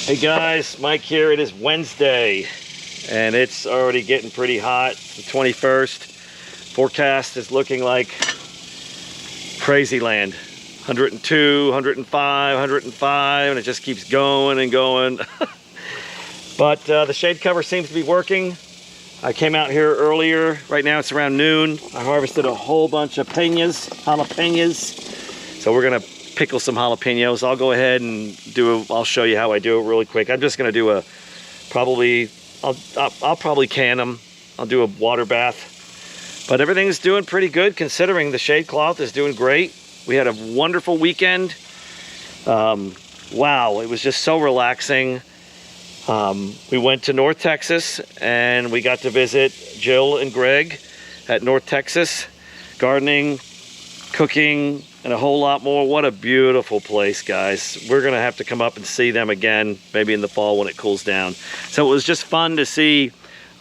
Hey guys, Mike here. It is Wednesday and it's already getting pretty hot. The 21st. Forecast is looking like crazy land. 102, 105, 105, and it just keeps going and going. But the shade cover seems to be working. I came out here earlier. Right now it's around noon. I harvested a whole bunch of jalapenos. So we're gonna pickle some jalapenos. I'll go ahead and I'll show you how I do it really quick. I'm just gonna do I'll probably can them. I'll do a water bath. But everything's doing pretty good considering the shade cloth is doing great. We had a wonderful weekend. Wow, it was just so relaxing. We went to North Texas and we got to visit Jill and Greg at North Texas, gardening, cooking, and a whole lot more. What a beautiful place, guys. We're gonna have to come up and see them again, maybe in the fall when it cools down. So it was just fun to see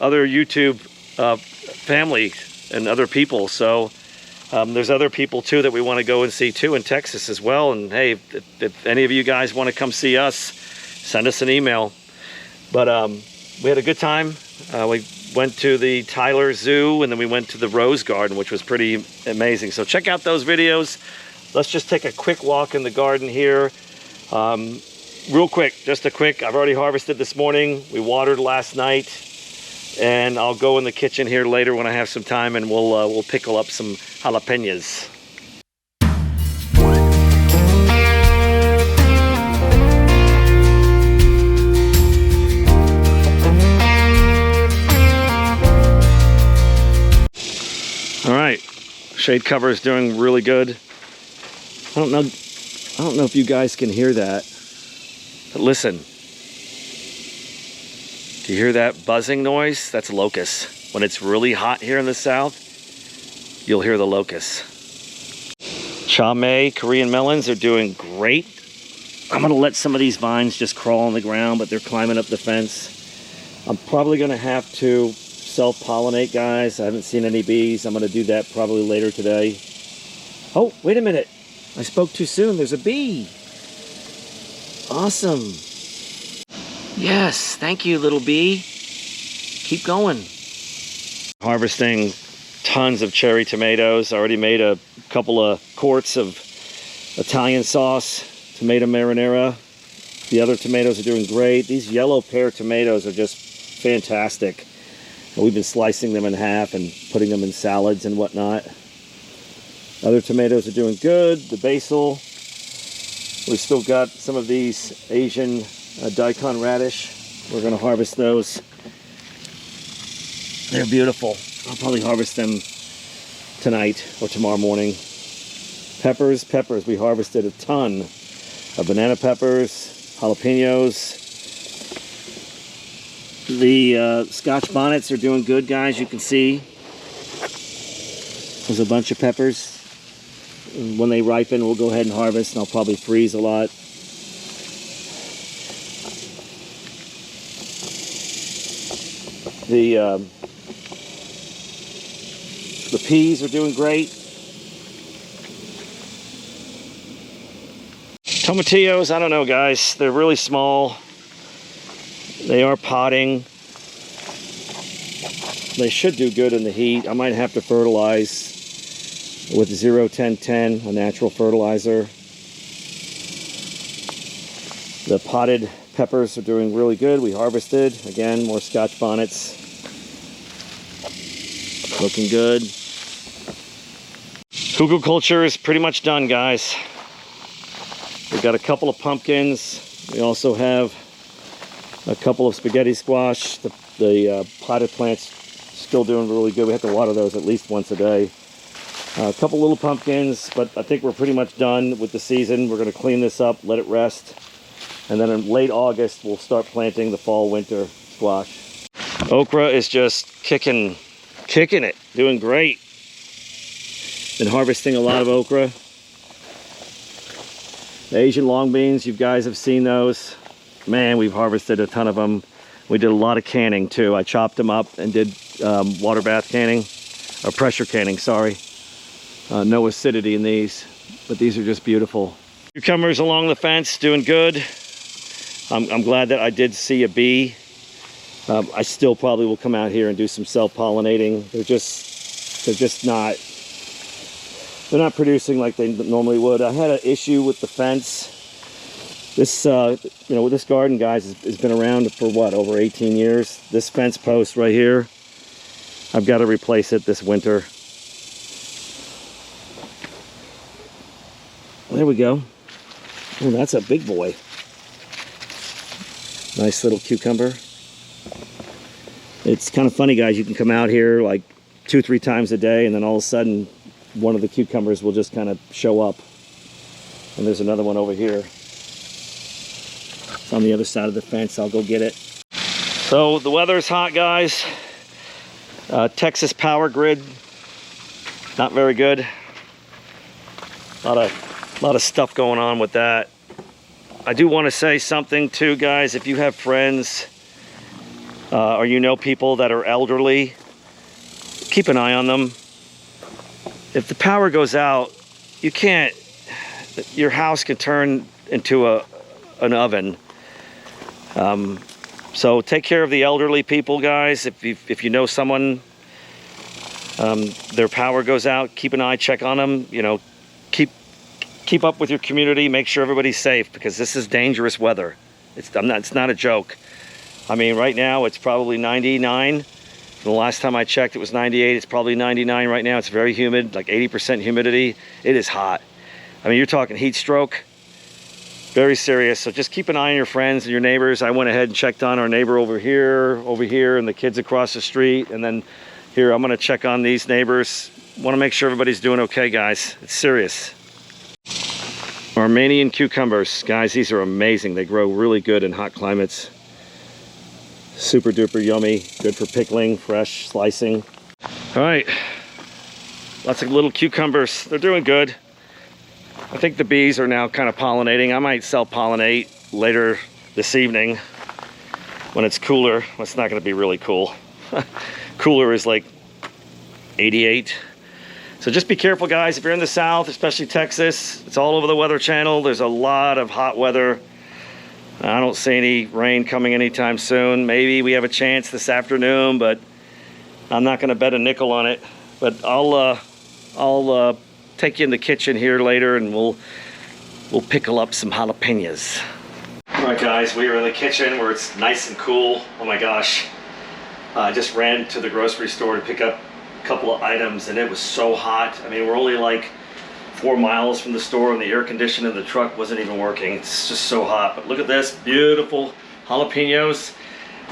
other YouTube family and other people. So there's other people too that we want to go and see too in Texas as well. And hey, if any of you guys want to come see us, send us an email. But we had a good time. We went to the Tyler Zoo and then we went to the Rose Garden, which was pretty amazing. So check out those videos. Let's just take a quick walk in the garden here. Real quick, just a quick, I've already harvested this morning. We watered last night and I'll go in the kitchen here later when I have some time and we'll pickle up some jalapenos. All right, shade cover is doing really good. I don't know if you guys can hear that, but listen. Do you hear that buzzing noise? That's locusts. When it's really hot here in the south, you'll hear the locusts. Cha May Korean melons are doing great. I'm gonna let some of these vines just crawl on the ground, but they're climbing up the fence. I'm probably gonna have to self-pollinate, guys. I haven't seen any bees. I'm gonna do that probably later today. Oh, wait a minute. I spoke too soon. There's a bee. Awesome. Yes, thank you, little bee. Keep going. Harvesting tons of cherry tomatoes. I already made a couple of quarts of Italian sauce, tomato marinara. The other tomatoes are doing great. These yellow pear tomatoes are just fantastic. We've been slicing them in half and putting them in salads and whatnot. Other tomatoes are doing good. The basil. We've still got some of these Asian daikon radish. We're going to harvest those. They're beautiful. I'll probably harvest them tonight or tomorrow morning. Peppers. We harvested a ton of banana peppers, jalapenos. The Scotch bonnets are doing good, guys. You can see there's a bunch of peppers. When they ripen, we'll go ahead and harvest, and I'll probably freeze a lot. The peas are doing great. Tomatillos, I don't know, guys. They're really small. They are potting. They should do good in the heat. I might have to fertilize with 0-10-10, a natural fertilizer. The potted peppers are doing really good. We harvested. Again, more Scotch bonnets. Looking good. Cuckoo culture is pretty much done, guys. We've got a couple of pumpkins. We also have a couple of spaghetti squash. The potted plants still doing really good. We have to water those at least once a day. A couple little pumpkins, but I think we're pretty much done with the season. We're going to clean this up, let it rest, and then in late August we'll start planting the fall winter squash. Okra is just kicking it, doing great. Been harvesting a lot of okra. The Asian long beans, you guys have seen those. Man, we've harvested a ton of them. We did a lot of canning too. I chopped them up and did water bath canning, or pressure canning, sorry. No acidity in these, but these are just beautiful. Cucumbers along the fence, doing good. I'm glad that I did see a bee. I still probably will come out here and do some self-pollinating. They're not producing like they normally would. I had an issue with the fence. This, you know, this garden, guys, has been around for what, over 18 years. This fence post right here, I've got to replace it this winter. There we go. Oh, that's a big boy. Nice little cucumber. It's kind of funny, guys. You can come out here like 2-3 times a day, and then all of a sudden one of the cucumbers will just kind of show up. And there's another one over here. It's on the other side of the fence. I'll go get it. So the weather's hot, guys. Texas power grid, not very good. A lot of stuff going on with that. I do want to say something too, guys. If you have friends or you know people that are elderly, keep an eye on them. If the power goes out, your house can turn into an oven. So take care of the elderly people, guys. If you know someone, their power goes out, keep an eye, check on them. You know, keep up with your community, make sure everybody's safe, because this is dangerous weather. It's not a joke. I mean, right now it's probably 99. The last time I checked, it was 98. It's probably 99 right now. It's very humid, like 80% humidity. It is hot. I mean, you're talking heat stroke. Very serious. So just keep an eye on your friends and your neighbors. I went ahead and checked on our neighbor over here, and the kids across the street. And then here, I'm gonna check on these neighbors. Want to make sure everybody's doing okay, guys. It's serious. Armenian cucumbers, guys, these are amazing. They grow really good in hot climates. Super duper yummy, good for pickling, fresh, slicing. All right, lots of little cucumbers. They're doing good. I think the bees are now kind of pollinating. I might self-pollinate later this evening when it's cooler. It's not gonna be really cool. Cooler is like 88. So just be careful, guys. If you're in the South, especially Texas, it's all over the Weather Channel. There's a lot of hot weather. I don't see any rain coming anytime soon. Maybe we have a chance this afternoon, but I'm not gonna bet a nickel on it. But I'll take you in the kitchen here later, and we'll pickle up some jalapenos. All right, guys, we are in the kitchen where it's nice and cool. Oh my gosh. I just ran to the grocery store to pick up couple of items, and it was so hot. I mean, we're only like 4 miles from the store, and the air conditioner in the truck wasn't even working. It's just so hot. But look at this beautiful jalapenos.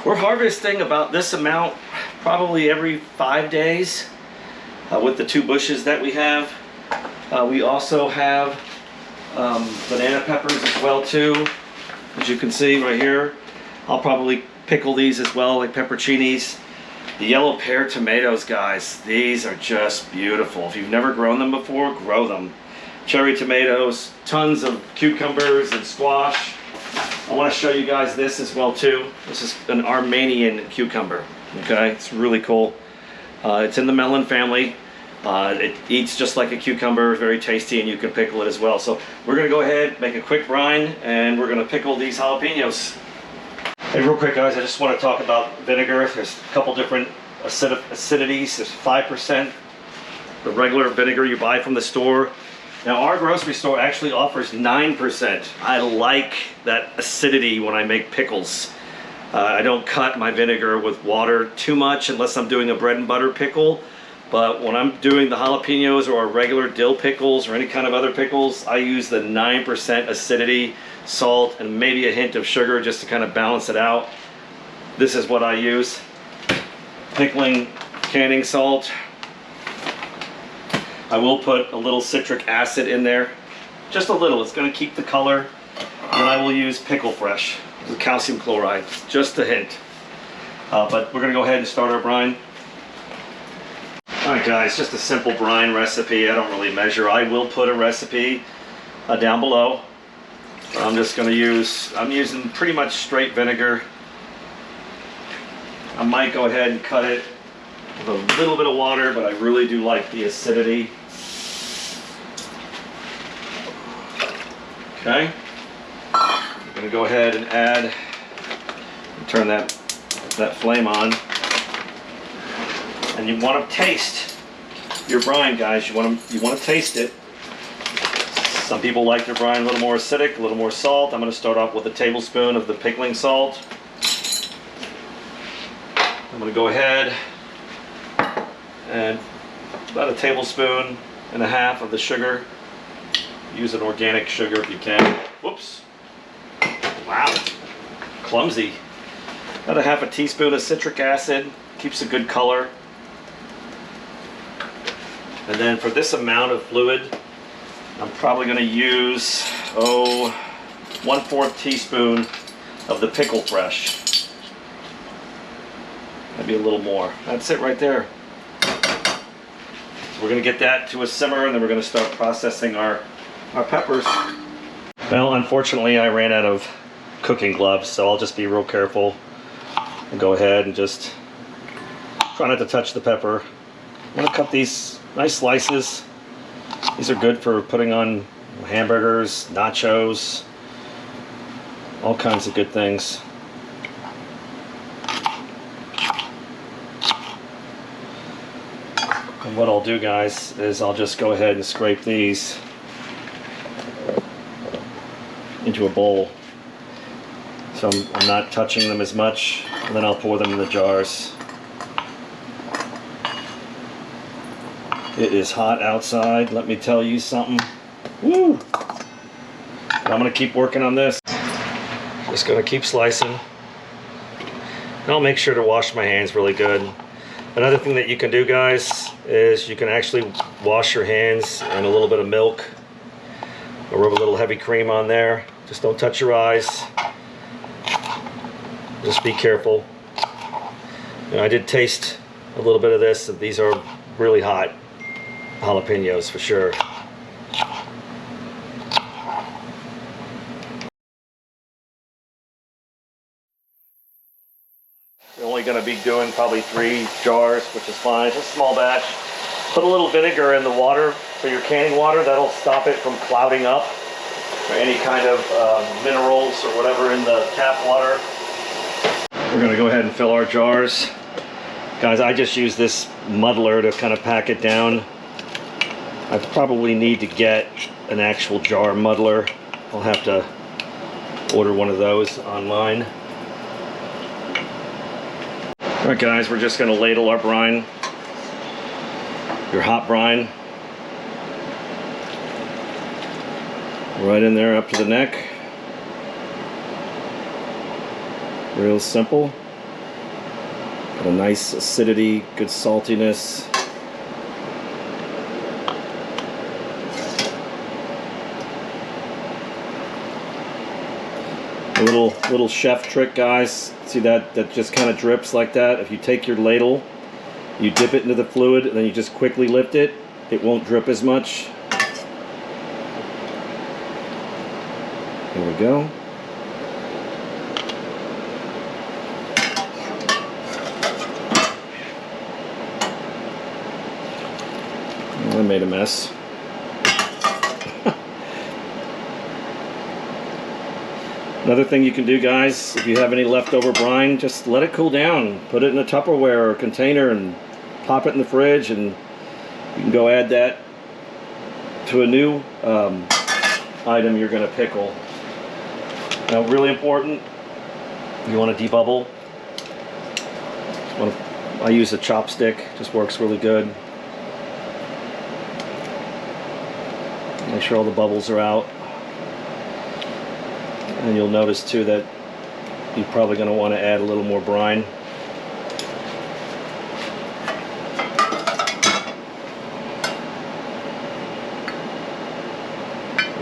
We're harvesting about this amount probably every 5 days with the 2 bushes that we have. We also have banana peppers as well too, as you can see right here. I'll probably pickle these as well, like pepperoncinis. The yellow pear tomatoes, guys, these are just beautiful. If you've never grown them before, grow them. Cherry tomatoes, tons of cucumbers and squash. I want to show you guys this as well too. This is an Armenian cucumber, okay? It's really cool. It's in the melon family. It eats just like a cucumber, very tasty, and you can pickle it as well. So we're gonna go ahead, make a quick brine, and we're gonna pickle these jalapenos. Hey, real quick, guys, I just want to talk about vinegar. There's a couple different acidities. There's 5%, the regular vinegar you buy from the store. Now, our grocery store actually offers 9%. I like that acidity when I make pickles. I don't cut my vinegar with water too much unless I'm doing a bread and butter pickle. But when I'm doing the jalapenos or regular dill pickles or any kind of other pickles, I use the 9% acidity, salt, and maybe a hint of sugar just to kind of balance it out. This is what I use. Pickling canning salt. I will put a little citric acid in there. Just a little, it's gonna keep the color. And I will use pickle fresh with calcium chloride, just a hint. But we're gonna go ahead and start our brine. All right, guys, just a simple brine recipe. I don't really measure. I will put a recipe down below. I'm just going to I'm using pretty much straight vinegar. I might go ahead and cut it with a little bit of water, but I really do like the acidity. Okay. Go going to go ahead and add, turn that flame on. And you want to taste your brine, guys. You want to taste it. Some people like their brine a little more acidic, a little more salt. I'm going to start off with a tablespoon of the pickling salt. I'm going to go ahead and about a tablespoon and a half of the sugar. Use an organic sugar if you can. Whoops. Wow. Clumsy. About a half a teaspoon of citric acid. Keeps a good color. And then for this amount of fluid, I'm probably going to use, 1/4 teaspoon of the pickle fresh. Maybe a little more. That's it right there. So we're going to get that to a simmer, and then we're going to start processing our peppers. Well, unfortunately, I ran out of cooking gloves, so I'll just be real careful and go ahead and just try not to touch the pepper. I'm going to cut these nice slices. These are good for putting on hamburgers, nachos, all kinds of good things. And what I'll do, guys, is I'll just go ahead and scrape these into a bowl. So I'm not touching them as much, and then I'll pour them in the jars. It is hot outside, let me tell you something. Woo! I'm going to keep working on this. Just going to keep slicing. And I'll make sure to wash my hands really good. Another thing that you can do, guys, is you can actually wash your hands in a little bit of milk. Or rub a little heavy cream on there. Just don't touch your eyes. Just be careful. And I did taste a little bit of this. These are really hot. Jalapenos for sure. You're only going to be doing probably 3 jars, which is fine. It's a small batch. Put a little vinegar in the water for your canning water. That'll stop it from clouding up or any kind of minerals or whatever in the tap water. We're going to go ahead and fill our jars. Guys, I just use this muddler to kind of pack it down. I probably need to get an actual jar muddler. I'll have to order one of those online. Alright guys, we're just going to ladle our brine. Your hot brine. Right in there up to the neck. Real simple. Got a nice acidity, good saltiness. Little chef trick, guys. See that just kind of drips like that? If you take your ladle, you dip it into the fluid, and then you just quickly lift it, it won't drip as much. There we go. Oh, I made a mess. Another thing you can do, guys, if you have any leftover brine, just let it cool down. Put it in a Tupperware or a container and pop it in the fridge, and you can go add that to a new item you're going to pickle. Now, really important, you want to debubble. I use a chopstick, just works really good. Make sure all the bubbles are out. And you'll notice too that you're probably going to want to add a little more brine.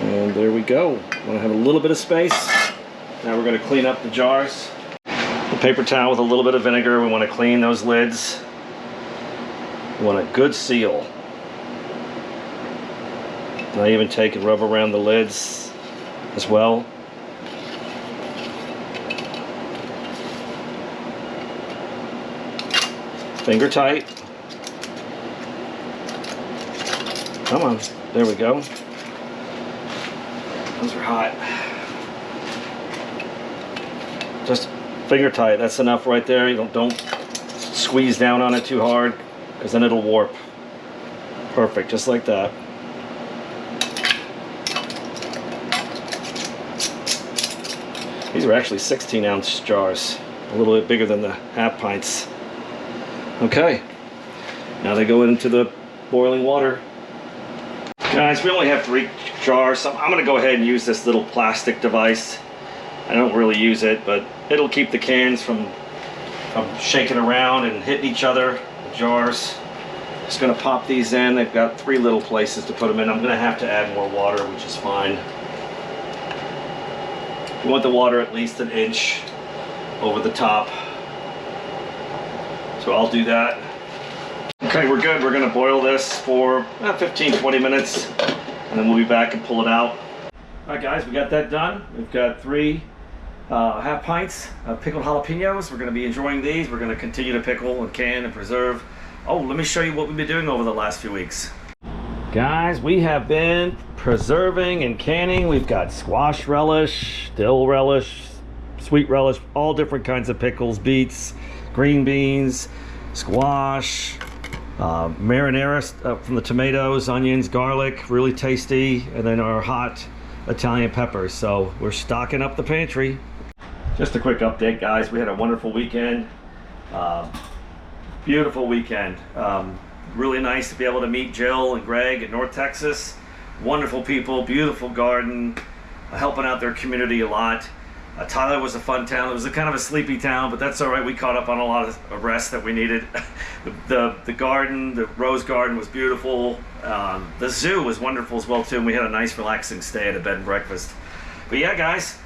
And there we go. Want to have a little bit of space. Now we're going to clean up the jars. A paper towel with a little bit of vinegar. We want to clean those lids. We want a good seal. And I even take and rub around the lids as well. Finger tight. Come on, there we go. Those are hot. Just finger tight. That's enough right there. You don't squeeze down on it too hard, because then it'll warp. Perfect, just like that. These are actually 16-ounce jars, a little bit bigger than the half pints. Okay, now they go into the boiling water. Guys, we only have 3 jars, so I'm going to go ahead and use this little plastic device. I don't really use it, but it'll keep the cans from shaking around and hitting each other, the jars. Just going to pop these in. They've got 3 little places to put them in. I'm going to have to add more water, which is fine. You want the water at least an inch over the top. So I'll do that. Okay, we're good. We're going to boil this for 15-20 minutes, and then we'll be back and pull it out. All right, guys, we got that done. We've got 3 half pints of pickled jalapenos. We're going to be enjoying these. We're going to continue to pickle and can and preserve. Oh, let me show you what we've been doing over the last few weeks. Guys, we have been preserving and canning. We've got squash relish, dill relish, sweet relish, all different kinds of pickles, beets, green beans, squash, marinara from the tomatoes, onions, garlic, really tasty, and then our hot Italian peppers. So we're stocking up the pantry. Just a quick update, guys. We had a wonderful weekend. Beautiful weekend. Really nice to be able to meet Jill and Greg in North Texas. Wonderful people, beautiful garden, helping out their community a lot. Tyler was a fun town. It was a kind of a sleepy town, but that's all right. We caught up on a lot of rest that we needed. The garden, the rose garden was beautiful. The zoo was wonderful as well too, and we had a nice relaxing stay at a bed and breakfast. But yeah, guys,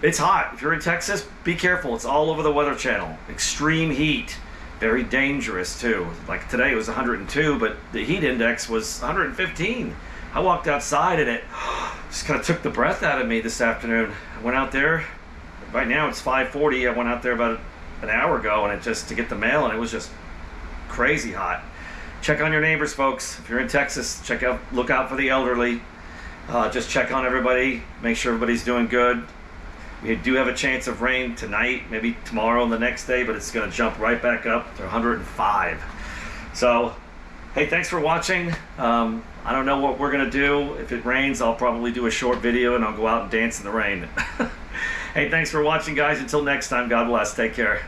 it's hot. If you're in Texas, be careful. It's all over the Weather Channel. Extreme heat. Very dangerous too. Like today it was 102, but the heat index was 115. I walked outside and it just kind of took the breath out of me this afternoon. I went out there, right now it's 5:40. I went out there about an hour ago and it just to get the mail, and it was just crazy hot. Check on your neighbors, folks. If you're in Texas, look out for the elderly. Just check on everybody, make sure everybody's doing good. We do have a chance of rain tonight, maybe tomorrow and the next day, but it's going to jump right back up to 105. So, hey, thanks for watching. I don't know what we're going to do. If it rains, I'll probably do a short video and I'll go out and dance in the rain. Hey, thanks for watching, guys. Until next time, God bless. Take care.